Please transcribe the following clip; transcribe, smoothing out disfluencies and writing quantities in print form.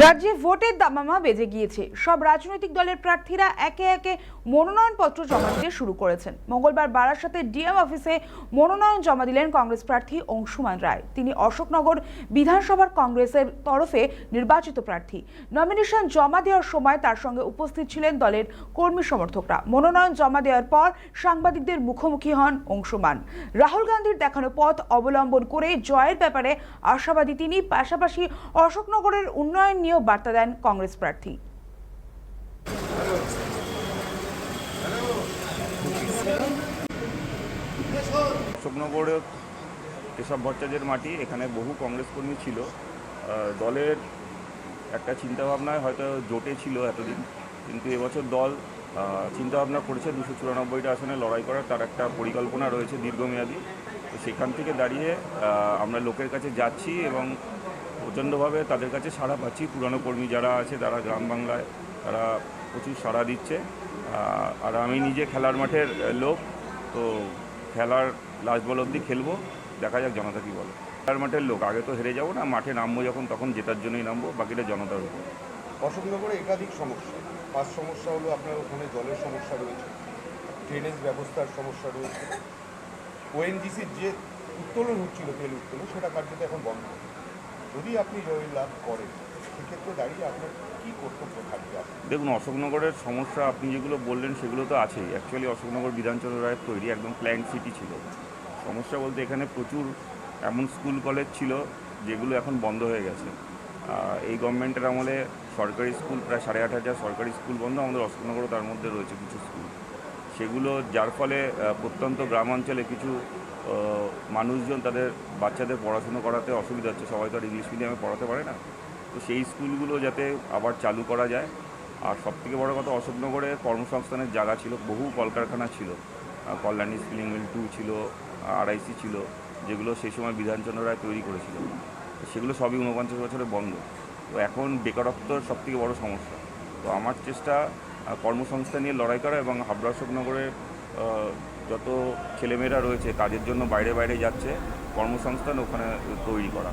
রাজ্যে ভোটের দামামা বেজে গিয়েছে। সব রাজনৈতিক দলের প্রার্থীরা একে একে মনোনয়নপত্র জমা দিতে শুরু করেছেন। মঙ্গলবার বারাসাতে ডিএম অফিসে মনোনয়ন জমা দিলেন কংগ্রেস প্রার্থী অংশুমান রায়। তিনি অশোকনগর বিধানসভার কংগ্রেসের তরফে নির্বাচিত প্রার্থী। নমিনেশন জমা দেওয়ার সময় তার সঙ্গে উপস্থিত ছিলেন দলের কর্মী সমর্থকরা। মনোনয়ন জমা দেওয়ার পর সাংবাদিকদের মুখোমুখি হন অংশুমান। রাহুল গান্ধীর দেখানো পথ অবলম্বন করে জয়ের ব্যাপারে আশাবাদী তিনি। পাশাপাশি অশোকনগরের উন্নয়ন নিয়েও বার্তা দেন কংগ্রেস প্রার্থী। অশোকনগরে কেশব ভট্টাচার্যের মাটি, এখানে বহু কংগ্রেস কর্মী ছিল। দলের একটা চিন্তাভাবনায় হয়তো জোটে ছিল এতদিন, কিন্তু এবছর দল চিন্তাভাবনা করেছে 294টা আসনে লড়াই করার। তার একটা পরিকল্পনা রয়েছে দীর্ঘমেয়াদী। তো সেখান থেকে দাঁড়িয়ে আমরা লোকের কাছে যাচ্ছি এবং প্রচণ্ডভাবে তাদের কাছে সাড়া পাচ্ছি। পুরানো কর্মী যারা আছে তারা গ্রাম বাংলায় তারা প্রচুর সাড়া দিচ্ছে। আর আমি নিজে খেলার মাঠের লোক, তো খেলার লাস্ট বল অবধি খেলবো, দেখা যাক জনতা কী বলে। খেলার মাঠের লোক, আগে তো হেরে যাবো না, মাঠে নামবো যখন তখন জেতার জন্যই নামবো, বাকিটা জনতার উপর। অশোকনগরে একাধিক সমস্যা। ফার্স্ট সমস্যা হলো আপনার ওখানে জলের সমস্যা রয়েছে, ড্রেনেজ ব্যবস্থার সমস্যা রয়েছে। ওএনজিসির যে উত্তোলন হচ্ছিল, তেল উত্তোলন, সেটা কার্যত এখন বন্ধ। যদি আপনি জয় লাভ করেন সেক্ষেত্রে দাঁড়িয়ে আপনার কী কর্তব্য থাকবে? দেখুন, অশোকনগরের সমস্যা আপনি যেগুলো বললেন সেগুলো তো আছেই। অ্যাকচুয়ালি অশোকনগর বিধানচন্দ্র রায়ের তৈরি একদম প্ল্যান্ট সিটি ছিল। সমস্যা বলতে এখানে প্রচুর এমন স্কুল কলেজ ছিল যেগুলো এখন বন্ধ হয়ে গেছে। এই গভর্নমেন্টের আমলে সরকারি স্কুল প্রায় 8,500 সরকারি স্কুল বন্ধ। আমাদের অশোকনগরও তার মধ্যে রয়েছে কিছু স্কুল, সেগুলো যার ফলে প্রত্যন্ত গ্রামাঞ্চলে কিছু মানুষজন তাদের বাচ্চাদের পড়াশুনো করাতে অসুবিধা হচ্ছে। সবাই তো আর ইংলিশ মিডিয়ামে পড়াতে পারে না। তো সেই স্কুলগুলো যাতে আবার চালু করা যায়। আর সবথেকে বড় কথা, অশোকনগরে কর্মসংস্থানের জায়গা ছিল, বহু কলকারখানা ছিল। কল্যাণী স্পিনিং মিল 2 ছিল, আরআইসি ছিল, যেগুলো সেই সময় বিধানচন্দ্র রায় তৈরি করেছিল। সেগুলো সবই 49 বছরে বন্ধ। তো এখন বেকারত্বর সবথেকে বড় সমস্যা। তো আমার চেষ্টা কর্মসংস্থান নিয়ে লড়াই করা এবং হাবড়া অশোকনগরের যত ছেলেমেয়েরা রয়েছে কাজের জন্য বাইরে বাইরে যাচ্ছে, কর্মসংস্থান ওখানে তৈরি করা।